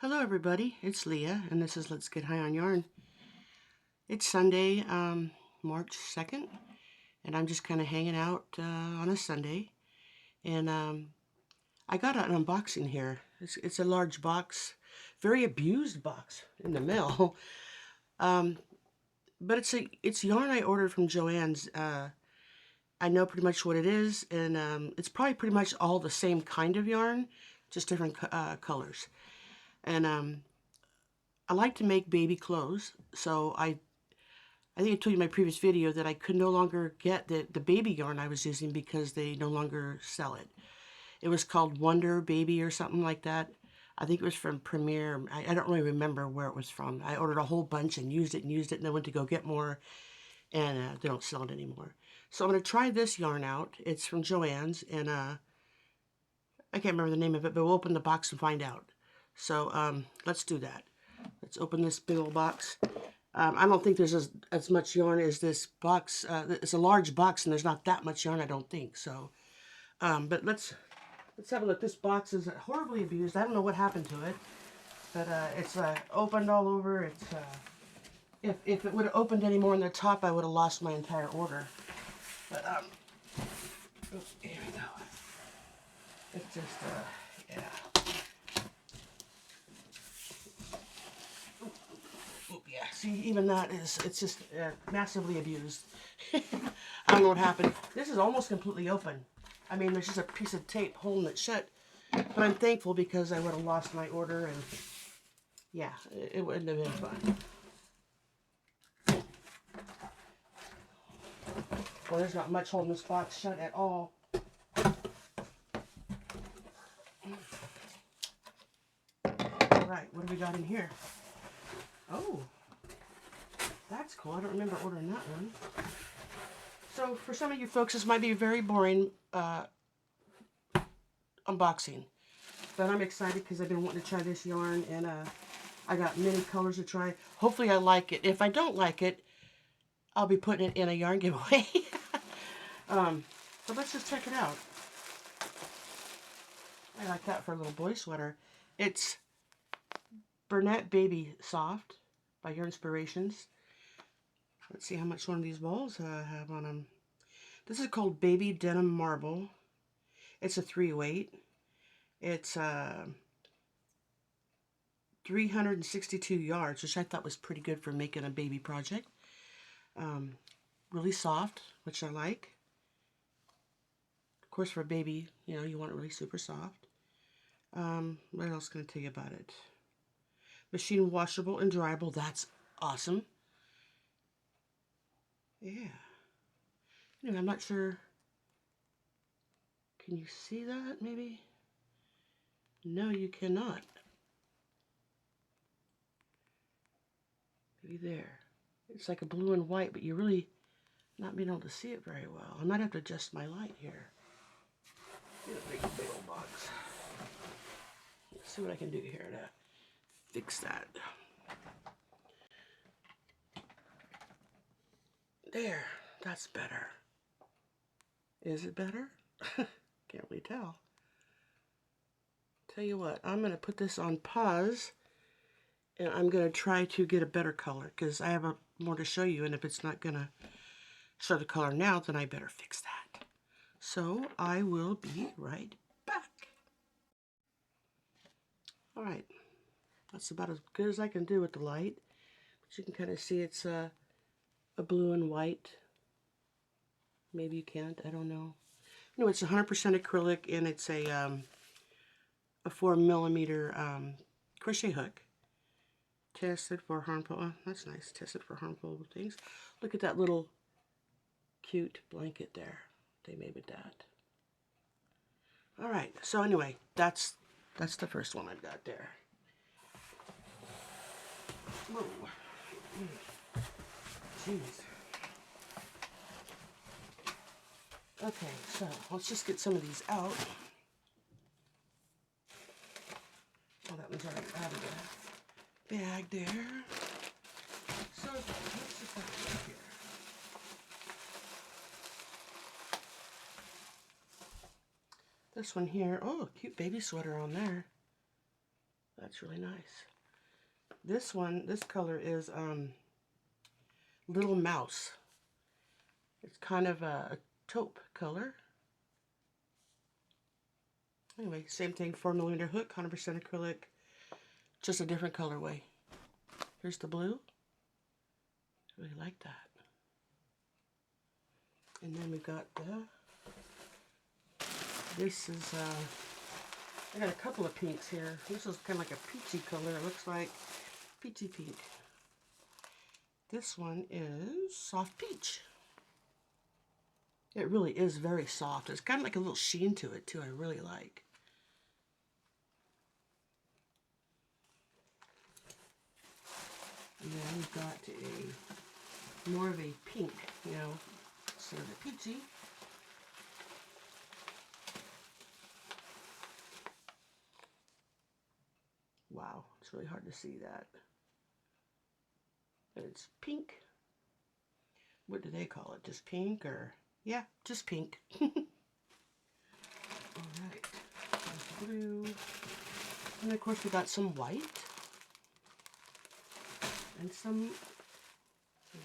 Hello everybody, it's Leah and this is Let's Get High on Yarn. It's Sunday, March 2nd, and I'm just kind of hanging out on a Sunday. And I got an unboxing here. It's a large box, very abused box in the mail. But it's yarn I ordered from Joann's. I know pretty much what it is, and it's probably pretty much all the same kind of yarn, just different colors. And I like to make baby clothes, so I think I told you in my previous video that I could no longer get the baby yarn I was using because they no longer sell it. It was called Wonder Baby or something like that. I think it was from Premier. I don't really remember where it was from. I ordered a whole bunch and used it, and then went to go get more, and they don't sell it anymore. So I'm going to try this yarn out. It's from Joann's, and I can't remember the name of it, but we'll open the box and find out. So let's do that. Let's open this big old box. I don't think there's as much yarn as this box. It's a large box and there's not that much yarn, I don't think. So, but let's have a look. This box is horribly abused. I don't know what happened to it, but it's opened all over. It's if it would have opened any more on the top, I would have lost my entire order. But here we go. It's just yeah. Yeah, see, even that it's just massively abused. I don't know what happened. This is almost completely open. I mean, there's just a piece of tape holding it shut. But I'm thankful because I would have lost my order, and yeah, it wouldn't have been fun. Well, there's not much holding this box shut at all. All right, what do we got in here? Oh, that's cool. I don't remember ordering that one. So for some of you folks, this might be a very boring unboxing, but I'm excited because I've been wanting to try this yarn, and I got many colors to try. Hopefully I like it. If I don't like it, I'll be putting it in a yarn giveaway. So let's just check it out. I like that for a little boy sweater. It's Bernat Baby Soft by Yarnspirations. Let's see how much one of these balls have on them. This is called Baby Denim Marble. It's a 3-weight. It's 362 yards, which I thought was pretty good for making a baby project. Really soft, which I like. Of course, for a baby, you know, you want it really super soft. What else can I tell you about it? Machine washable and dryable. That's awesome. Yeah. Anyway, I'm not sure. Can you see that, maybe? No, you cannot. Maybe there. It's like a blue and white, but you're really not being able to see it very well. I might have to adjust my light here. Get a big old box. Let's see what I can do here to fix that. There, that's better. Is it better? Can't really tell. Tell you what, I'm going to put this on pause, and I'm going to try to get a better color, because I have more to show you, and if it's not going to show the color now, then I better fix that. So I will be right back. All right, that's about as good as I can do with the light. But you can kind of see it's a blue and white. Maybe you can't, I don't know. No, it's 100% acrylic, and it's a 4mm crochet hook. Tested for harmful, oh, that's nice, tested for harmful things. Look at that little cute blanket there they made with that. All right, so anyway, that's the first one I've got there. Whoa. Jeez. Okay, so let's just get some of these out. Oh, that one's already out of the bag there. So let's just have a look here. This one here, oh, cute baby sweater on there. That's That's really nice. This one, this color is Little Mouse. It's kind of a taupe color. Anyway, same thing, 4mm hook, 100% acrylic, just a different colorway. Here's the blue. Really like that. And then we've got this is, I got a couple of pinks here. This is kind of like a peachy color. It looks like peachy pink. This one is Soft Peach. It really is very soft. It's kind of like a little sheen to it too. I really like. And then we've got a more of a pink, you know, instead of the peachy. Wow, it's really hard to see that. But it's pink. What do they call it? Just pink or? Yeah, just pink. Alright, blue. And of course we got some white. And some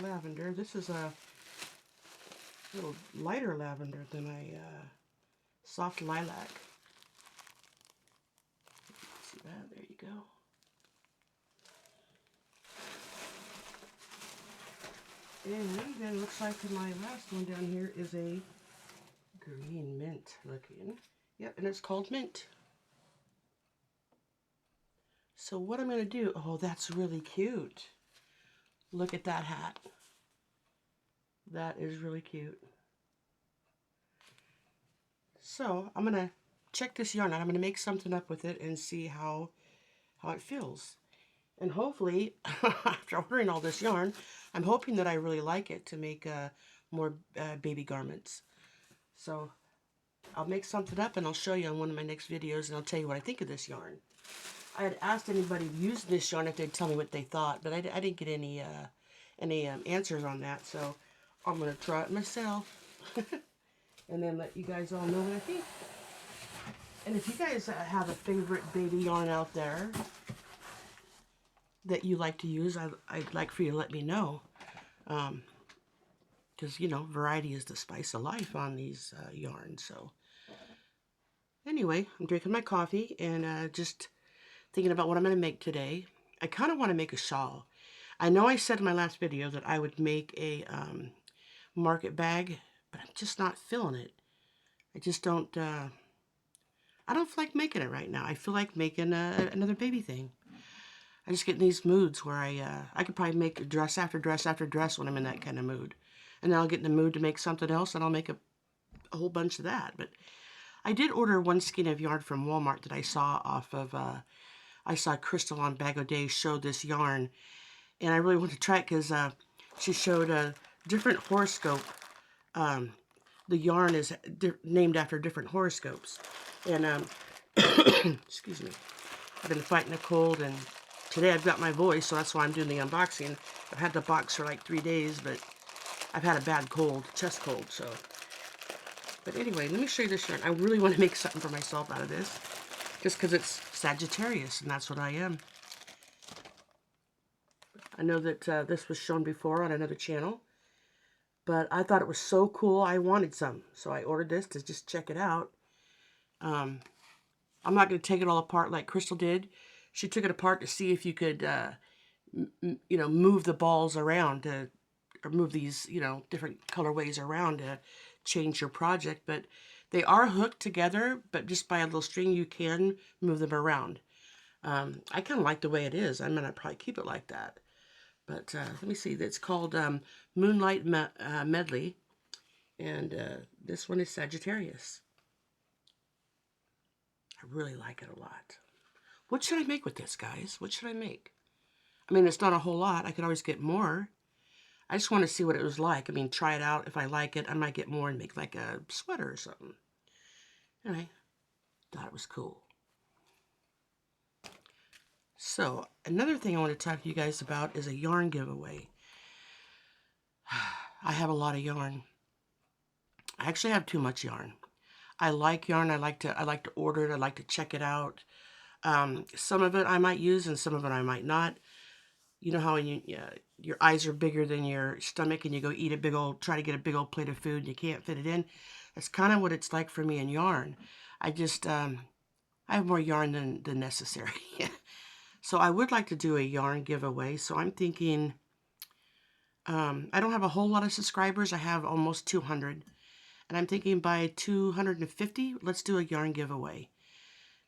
lavender. This is a little lighter lavender than my soft lilac. See that? There you go. And then it looks like my last one down here is a green mint looking. Yep, and it's called Mint. So what I'm going to do, oh, that's really cute. Look at that hat. That is really cute. So I'm going to check this yarn out. I'm going to make something up with it and see how it feels. And hopefully, after ordering all this yarn, I'm hoping that I really like it to make more baby garments. So I'll make something up and I'll show you on one of my next videos and I'll tell you what I think of this yarn. I had asked anybody who used this yarn if they'd tell me what they thought, but I didn't get any answers on that, so I'm going to try it myself and then let you guys all know what I think. And if you guys have a favorite baby yarn out there that you like to use, I'd like for you to let me know. Because, you know, variety is the spice of life on these yarns. So anyway, I'm drinking my coffee and just thinking about what I'm going to make today. I kind of want to make a shawl. I know I said in my last video that I would make a market bag, but I'm just not feeling it. I just don't, I don't feel like making it right now. I feel like making another baby thing. I just get in these moods where I could probably make dress after dress after dress when I'm in that kind of mood. And then I'll get in the mood to make something else and I'll make a whole bunch of that. But I did order one skein of yarn from Walmart that I saw off of, I saw Crystal on Bag O' Day show this yarn. And I really wanted to try it because she showed a different horoscope. The yarn is named after different horoscopes. And, excuse me, I've been fighting a cold and today I've got my voice, so that's why I'm doing the unboxing. I've had the box for like 3 days, but I've had a bad cold, chest cold, so. But anyway, let me show you this yarn. I really want to make something for myself out of this, just because it's Sagittarius, and that's what I am. I know that this was shown before on another channel, but I thought it was so cool, I wanted some. So I ordered this to just check it out. I'm not going to take it all apart like Crystal did. She took it apart to see if you could, you know, move the balls around to, or move these, you know, different colorways around to change your project. But they are hooked together, but just by a little string you can move them around. I kind of like the way it is. I'm going to probably keep it like that. But let me see. It's called Moonlight Medley. And this one is Sagittarius. I really like it a lot. What should I make with this, guys? What should I make? I mean, it's not a whole lot. I could always get more. I just want to see what it was like. I mean, try it out. If I like it, I might get more and make like a sweater or something. Anyway, thought it was cool. So, another thing I want to talk to you guys about is a yarn giveaway. I have a lot of yarn. I actually have too much yarn. I like yarn. I like to order it. I like to check it out. Some of it I might use and some of it I might not. You know how when your eyes are bigger than your stomach and you go eat try to get a big old plate of food and you can't fit it in? That's kind of what it's like for me in yarn. I just, I have more yarn than necessary. So I would like to do a yarn giveaway. So I'm thinking, I don't have a whole lot of subscribers. I have almost 200. And I'm thinking by 250, let's do a yarn giveaway.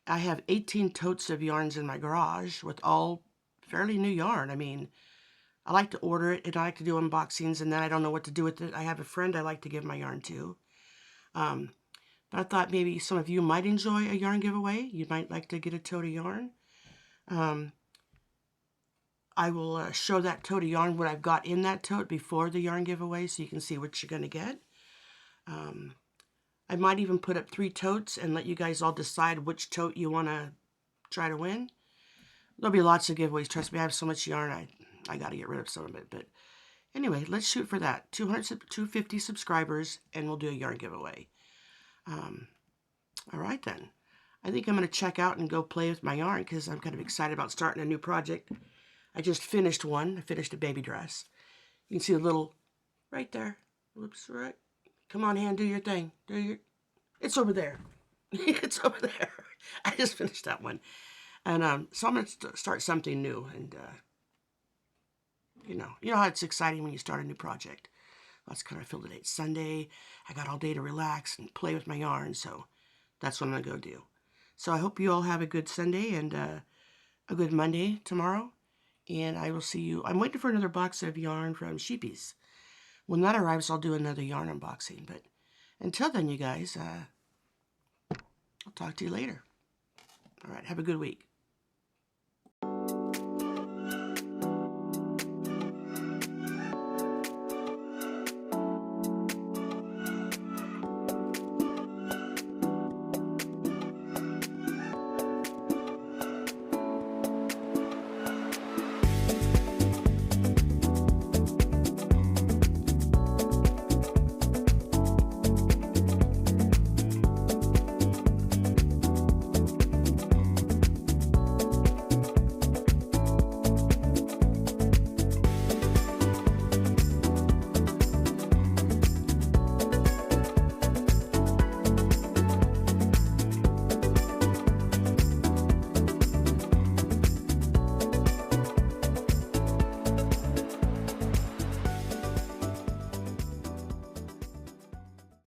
I have 18 totes of yarns in my garage with all fairly new yarn. I mean, I like to order it and I like to do unboxings, and then I don't know what to do with it. I have a friend I like to give my yarn to. Um, but I thought maybe some of you might enjoy a yarn giveaway. You might like to get a tote of yarn. I will show that tote of yarn, what I've got in that tote before the yarn giveaway, so you can see what you're going to get. I might even put up 3 totes and let you guys all decide which tote you want to try to win. There'll be lots of giveaways. Trust me, I have so much yarn, I got to get rid of some of it. But anyway, let's shoot for that. 250 subscribers, and we'll do a yarn giveaway. All right, then. I think I'm going to check out and go play with my yarn because I'm kind of excited about starting a new project. I just finished one. I finished a baby dress. You can see a little right there. Whoops, right. Come on, hand, do your thing. It's over there. It's over there. I just finished that one. And so I'm going to start something new. And, you know how it's exciting when you start a new project. That's kind of feel today. It's Sunday. I got all day to relax and play with my yarn. So that's what I'm going to go do. So I hope you all have a good Sunday and a good Monday tomorrow. And I will see you. I'm waiting for another box of yarn from Sheepies. When that arrives, I'll do another yarn unboxing. But until then, you guys, I'll talk to you later. All right, have a good week.